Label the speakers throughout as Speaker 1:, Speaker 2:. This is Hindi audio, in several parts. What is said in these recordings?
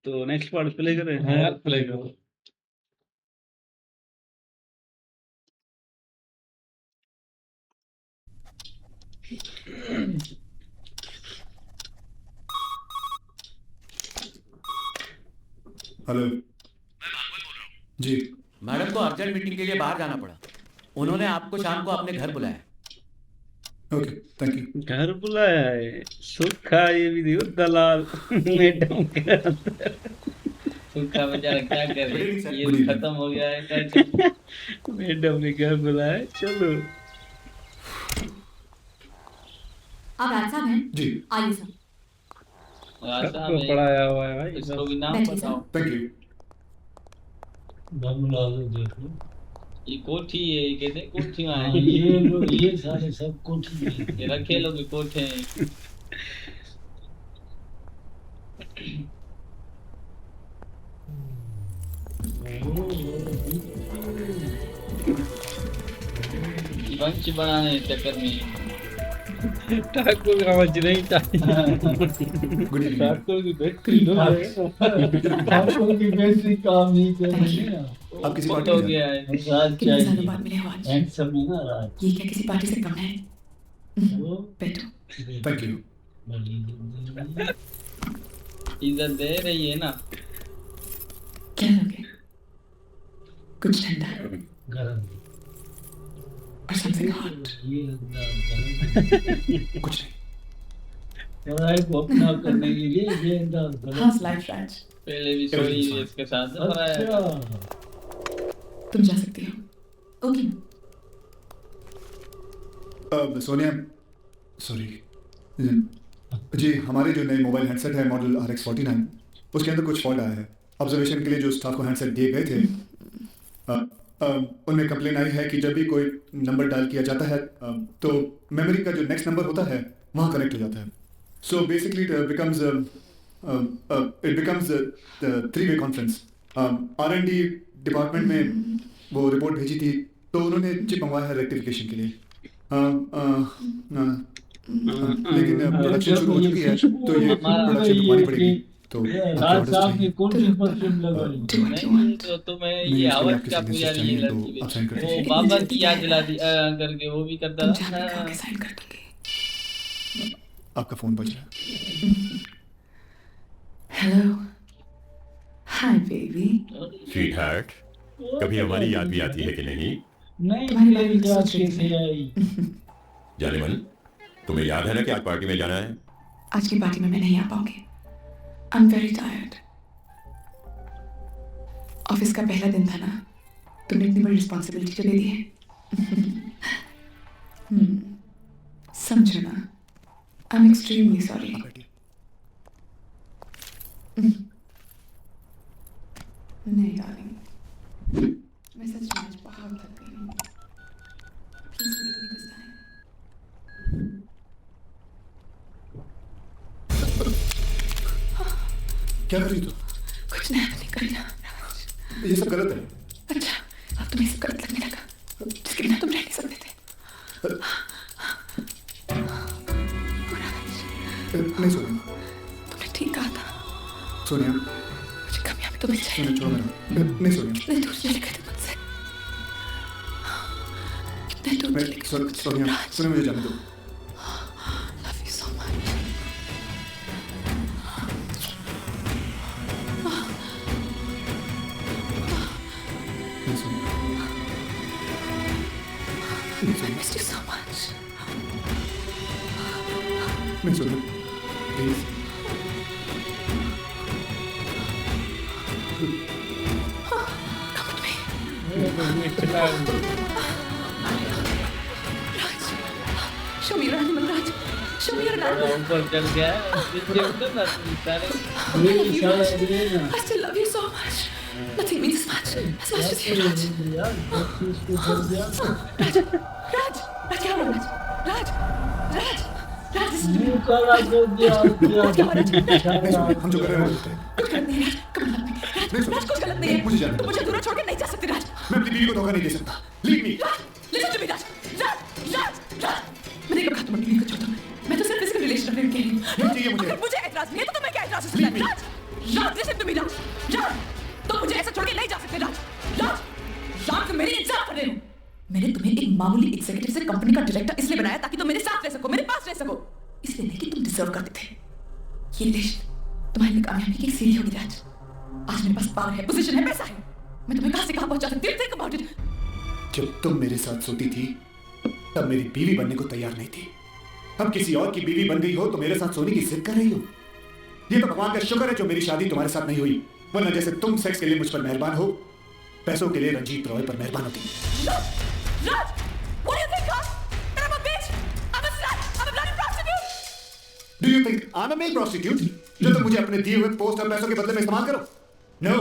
Speaker 1: तो नेक्स्ट पार्ट प्ले करें?
Speaker 2: हाँ यार, प्ले करो।
Speaker 3: हेलो जी।
Speaker 4: मैडम को अर्जेंट मीटिंग के लिए बाहर जाना पड़ा। उन्होंने आपको शाम को अपने घर बुलाया।
Speaker 3: Okay, thank you.
Speaker 1: घर बुलाया है सुखा, ये भी दियो दलाल मैडम के अंदर।
Speaker 5: सूखा बेचारा क्या करे, ये
Speaker 3: Good evening.
Speaker 5: खत्म हो गया है कर।
Speaker 1: मैडम ने घर बुलाया, चलो।
Speaker 6: आप राज साहब हैं?
Speaker 3: जी,
Speaker 6: आइए सर।
Speaker 5: रास्ता
Speaker 1: सबको
Speaker 5: में
Speaker 1: पढ़ाया हुआ है भाई
Speaker 5: इसको
Speaker 1: सब।
Speaker 5: भी नाम
Speaker 6: बैठिए
Speaker 5: बताओ।
Speaker 3: Thank you.
Speaker 2: बंगला लो, देख लो।
Speaker 5: ये कोठी है, ये कहते हैं कोठी
Speaker 2: हाँ,
Speaker 5: में
Speaker 2: ये लो, ये सारे सब कोठी है।
Speaker 5: ये रखे लोग कोठे हैं। वंश बनाने के चक्कर में
Speaker 1: ठाकुर का आवाज नहीं चाहिए।
Speaker 3: Good evening.
Speaker 1: ठाकुर की बैटरी लो है।
Speaker 2: आपको की बैटरी काम नहीं कर रही है।
Speaker 3: आप किसी
Speaker 5: बहुत
Speaker 3: पार्टी
Speaker 5: हो
Speaker 3: में
Speaker 5: गया है।
Speaker 2: राज
Speaker 6: कितने सालों
Speaker 2: चाहिए।
Speaker 6: बाद मिले हो आज?
Speaker 2: हैंडसम है ना राज।
Speaker 6: ये क्या किसी पार्टी से कम है?
Speaker 2: वो
Speaker 6: बैठो।
Speaker 3: Thank you.
Speaker 2: बड़ी जिंदगी।
Speaker 5: इज्जत दे रही है ना।
Speaker 6: क्या लोगे? कुछ ठंडा
Speaker 2: गरम।
Speaker 6: और समथिंग हॉट।
Speaker 2: ये गरम।
Speaker 3: कुछ नहीं।
Speaker 2: पढ़ाई को अपना करने के लिए ये गरम।
Speaker 6: हाउस लाइफ राज।
Speaker 5: पहले भी सोई इसके साथ पढ़ाया।
Speaker 2: अच्छा।
Speaker 6: तुम जा सकती हो। ओके।
Speaker 3: सोनिया, सॉरी जी, हमारे जो नए मोबाइल हैंडसेट है मॉडल RX49, उसके अंदर कुछ फॉल्ट आया है। ऑब्जर्वेशन के लिए जो स्टाफ को हैंडसेट दिए गए थे, उनमें कंप्लेन आई है कि जब भी कोई नंबर डायल किया जाता है तो मेमोरी का जो नेक्स्ट नंबर होता है वहाँ कनेक्ट हो जाता है। So basically it becomes three way conference. R&D department में वो रिपोर्ट भेजी थी तो उन्होंने चिप मंगवाया है रेक्टिफिकेशन के लिए। लेकिन प्रोडक्शन शुरू हो चुकी है तो ये प्रोडक्शन रुकवानी पड़ेगी। तो
Speaker 2: राज साहब ने कौन सी परफ्यूम लगाई?
Speaker 5: नहीं तो तुम्हें ये आवाज क्या पुजारी है लड़की
Speaker 3: आप साइन कर
Speaker 5: वो
Speaker 3: दीजिए।
Speaker 5: बाबा की याद दिला दी करके वो भी करता
Speaker 6: तुम
Speaker 5: था।
Speaker 6: जाकर खाओगे, साइन कर दूंगी।
Speaker 3: आपका फोन बज रहा है।
Speaker 6: हेलो। Hi baby.
Speaker 7: स्वीटहार्ट, कभी हमारी याद भी आती है कि नहीं?
Speaker 2: नहीं,
Speaker 6: तुम्हारी
Speaker 2: मेरी
Speaker 6: बात
Speaker 2: याद
Speaker 6: सोच रही
Speaker 2: कैसे आई?
Speaker 7: जानेमन, तुम्हें याद है ना कि आज पार्टी में जाना है?
Speaker 6: आज की पार्टी में मैं नहीं आ पाऊंगी। I am very tired. Office का पहला दिन था ना, तुमने इतनी बड़ी रिस्पॉन्सिबिलिटी तो दे दी है। समझो ना, आई एम एक्सट्रीमली सॉरी। नहीं डार्लिंग, मैं सच में आज बहुत थक गई हूँ। Please forgive me this time।
Speaker 3: क्या कर रही तू?
Speaker 6: कुछ नया नहीं करना।
Speaker 3: ये सब गलत है।
Speaker 6: अच्छा, अब तुम्हें सब गलत लगने लगा, जिसके बिना तुम रह नहीं सकते थे।
Speaker 3: नहीं सोनिया,
Speaker 6: तुमने ठीक कहा था,
Speaker 3: सोनिया,
Speaker 6: मुझे कामयाबी तुम्हें चाहिए।
Speaker 3: सोनिया छोड़ो मेरा। नहीं सोनिया,
Speaker 6: कितने दूर चले गए थे मुझसे, कितने दूर चले गए
Speaker 3: सोनिया, सोनिया मुझे जाने दो।
Speaker 6: Love you so much.
Speaker 3: नहीं सोनिया, नहीं
Speaker 6: I
Speaker 3: Sonia,
Speaker 6: missed you so much।
Speaker 3: नहीं Sonia, please.
Speaker 6: Come with me। Raj, show me your animal, Raj। Show me your animal।
Speaker 5: ऊपर चढ़ गया है नीचे उतर ना सारे।
Speaker 2: ये इशारा दिए ना।
Speaker 6: I still love you so much। Nothing means as much as you, Raj।
Speaker 2: यार, सब चीज को कर दिया।
Speaker 6: Raj, क्या हुआ Raj? Raj, this is
Speaker 2: मुंह काला कर दिया,
Speaker 3: हम जो कर रहे हैं वो होता है।
Speaker 6: कुछ गलत नहीं है, Come on, Raj, Raj, कुछ गलत नहीं है।
Speaker 3: मुझे जाने दो।
Speaker 6: तुम मुझे दूर छोड़ के नहीं जा सकते, Raj।
Speaker 3: मैं अपनी बीवी को धोखा नहीं दे सकता। Leave me.
Speaker 6: Listen to me, Raj। मैंने कब कहा तुम अपनी बीवी को छोड़ दो? मैं तो सिर्फ फिजिकल रिलेशन रखने कह रही हूँ।
Speaker 3: नहीं चाहिए मुझे।
Speaker 6: अगर मुझे एतराज नहीं है तो तुम्हें क्या एतराज हो सकता है? राज, राज लिसन टू मी राज, राज तुम मुझे ऐसे छोड़ के नहीं जा सकते राज, राज राज तुम मेरी इज्जत कर रहे हो। मैंने तुम्हें एक मामूली एग्जीक्यूटिव से कंपनी का डायरेक्टर इसलिए बनाया ताकि तुम मेरे साथ रह सको, मेरे पास रह सको, इसलिए नहीं कि तुम डिजर्व करते थे। ये लिस्ट तुम्हारी लिए कामयाबी की सीढ़ी होगी राज। आज मेरे पास पावर है, पोजीशन है, पैसा है, मैं तुम्हें कहां से कहां पहुंचा सकती हूं। Think about it.
Speaker 3: जब तुम मेरे साथ सोती थी तब मेरी बीवी बनने को तैयार नहीं थी, अब किसी और की बीवी बन गई हो तो मेरे साथ सोने की जिद कर रही हो। ये तो भगवान का शुक्र है जो मेरी शादी तुम्हारे साथ नहीं हुई, वरना जैसे तुम सेक्स के लिए मुझ पर मेहरबान हो, पैसों के लिए रंजीत रॉय पर मेहरबान होती।
Speaker 6: Raj, what do you think, huh? That I'm a bitch? I'm a slut? I'm a bloody prostitute?
Speaker 3: Do you think I'm a male prostitute? जो तुम मुझे अपने दिए हुए पोस्ट और पैसों के बदले में इस्तेमाल करो? No.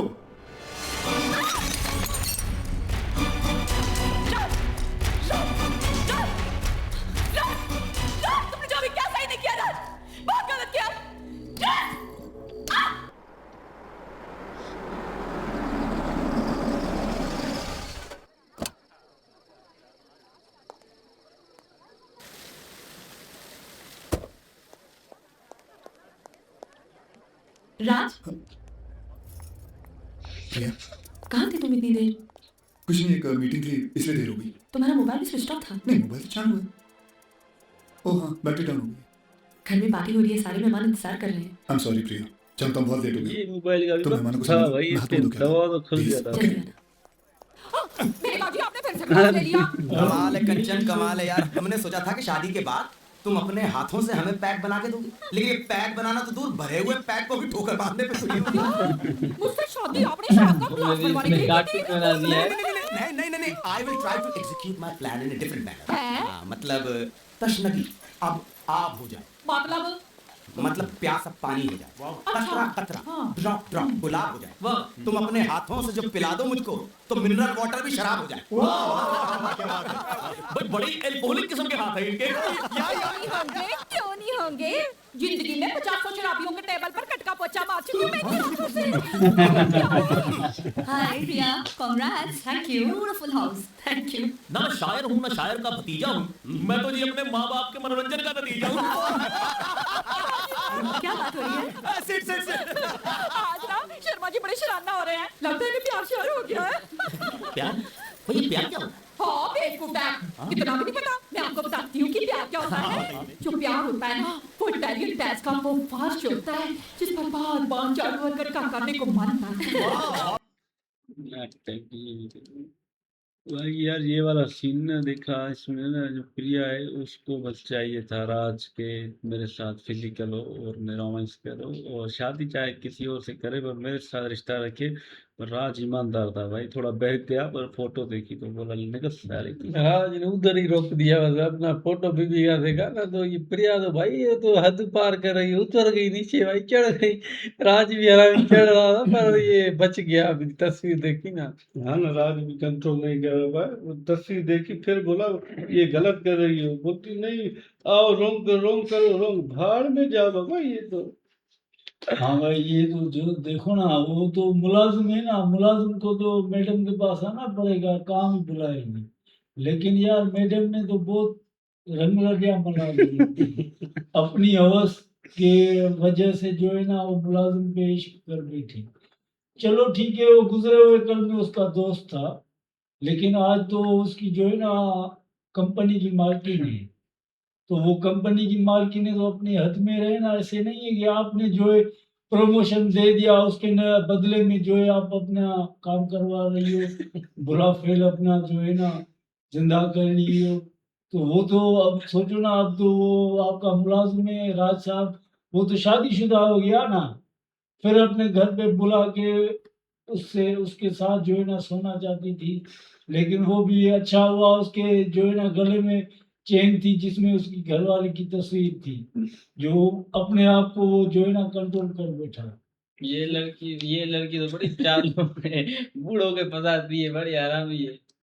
Speaker 6: तुमने जो भी किया सही नहीं किया राज, बहुत गलत किया। राज
Speaker 3: प्रिया,
Speaker 6: कहाँ थे तुम इतनी देर?
Speaker 3: कुछ नहीं, एक मीटिंग थी इसलिए देर हो गई।
Speaker 6: तुम्हारा मोबाइल भी स्विच ऑफ था।
Speaker 3: नहीं, मोबाइल तो चालू है। ओह हाँ, बैटरी डाउन हो गई।
Speaker 6: घर में पार्टी हो रही है, सारे मेहमान इंतजार कर रहे हैं।
Speaker 3: आई एम सॉरी प्रिया, जानता हूँ बहुत लेट हो गया।
Speaker 1: ये मोबाइल का भी
Speaker 3: तो मेहमानों को
Speaker 1: था
Speaker 3: समझ-
Speaker 1: भाई,
Speaker 3: हाथ
Speaker 1: इसके
Speaker 3: धो दो क्या?
Speaker 1: दवा तो खुल
Speaker 3: Please,
Speaker 1: जाता
Speaker 3: okay.
Speaker 6: मेरे बाबूजी आपने फिर से क्लास ले लिया।
Speaker 4: कमाल है कंचन, कमाल है यार। हमने सोचा था कि शादी के बाद तुम अपने हाथों से हमें पैक बना के दोगी, लेकिन ये पैक बनाना तो दूर, भरे हुए पैक को भी ठोकर मारने पे तुली होगी।
Speaker 6: मुझसे शादी आपने शाद का क्लास बनवाने के लिए
Speaker 5: कार्तिक बना दिया है।
Speaker 4: नहीं, I will try to execute my plan in a different manner.
Speaker 6: हैं?
Speaker 4: हाँ, मतलब तशनगी अब आब हो जाए, मतलब प्यास अब पानी हो जाए, कतरा कतरा, ड्रॉप ड्रॉप गुलाब हो जाए। तुम अपने हाथों से जब पिला दो मुझको तो मिनरल वाटर भी शराब हो जाए।
Speaker 8: भाई बड़ी एल्कोहलिक किस्म के हाथ है इनके।
Speaker 6: नहीं होंगे, क्यों नहीं होंगे? जिंदगी में 50 शराबियों के टेबल पर कटका पोछा मार चुकी हूं मैं इतनी आंखों से।
Speaker 9: Hi Priya, congrats, thank you, beautiful house, thank you.
Speaker 8: ना मैं शायर हूँ ना शायर का भतीजा हूँ, मैं तो जी अपने माँ बाप के मनोरंजन का नतीजा हूँ।
Speaker 6: क्या बात हो रही है?
Speaker 4: सिट।
Speaker 6: आज ना शर्मा जी बड़े शरारना हो रहे हैं, लगता है कि प्यार श्योर हो गया है।
Speaker 8: प्यार? भाई प्यार क्या होता है?
Speaker 6: हाँ बेवकूफ है, इतना भी नहीं पता। मैं आपको बताती हूँ कि प्यार क्या होता है। जो प्यार होता है ना, वो इटालियन टैक्स का वो फास्ट होता है जिस पर बार बार चालू अगर का करने को मन करता है।
Speaker 1: भाई यार ये वाला सीन ना देखा, इसमें ना जो प्रिया है उसको बस चाहिए था राज के मेरे साथ फिजिकल हो और मैं रोमांस करो, और शादी चाहे किसी और से करे पर मेरे साथ रिश्ता रखे। पर राज ईमानदार था भाई, थोड़ा बहक गया पर फोटो देखी तो बोला निकल सारी की। राज ने उधर ही रोक दिया, बस अपना फोटो बीबी का देखा ना तो ये प्रिया तो भाई ये तो हद पार कर रही, उतर गई नीचे भाई, चढ़ गई। राज भी आराम चढ़ रहा था पर ये बच गया। अभी तस्वीर देखी ना, हाँ ना, राज भी कंट्रोल नहीं कर रहा भाई, वो तस्वीर देखी फिर बोला ये गलत कर रही हो, बोलती नहीं आओ रोंग करो रोंग, भाड़ में जाओ बाबा ये तो।
Speaker 2: हाँ भाई, ये तो जो देखो ना, वो तो मुलाजिम है ना, मुलाजिम को तो मैडम के पास आना पड़ेगा, काम ही बुलाएंगे। लेकिन यार मैडम ने तो बहुत रंग रटिया बना दी अपनी हवस के वजह से, जो है ना वो मुलाजिम पे इश्क कर बैठी। चलो ठीक है, वो गुजरे हुए कल में उसका दोस्त था, लेकिन आज तो उसकी जो है ना कंपनी की मालकिन है, तो वो कंपनी की मालकिन है तो अपनी हद में रहे ना। ऐसे नहीं है कि आपने जो है प्रमोशन दे दिया, उसके बदले में जो है आप अपना काम करवा रही हो, बुरा फेल अपना जो है ना जिंदा कर रही हो। तो वो तो अब सोचो ना, अब तो वो आपका मुलाजिम है राज साहब, वो तो शादीशुदा हो गया ना, फिर अपने घर पे बुला के उससे उसके साथ जो है ना सोना चाहती थी। लेकिन वो भी अच्छा हुआ, उसके जो है ना गले में चेन थी जिसमें उसकी घरवाले की तस्वीर थी, जो अपने आप को वो जो है ना कंट्रोल कर बैठा।
Speaker 5: ये लड़की तो बड़ी चालू है, बूढ़ों के फंसाती है, बड़ी आरामी है।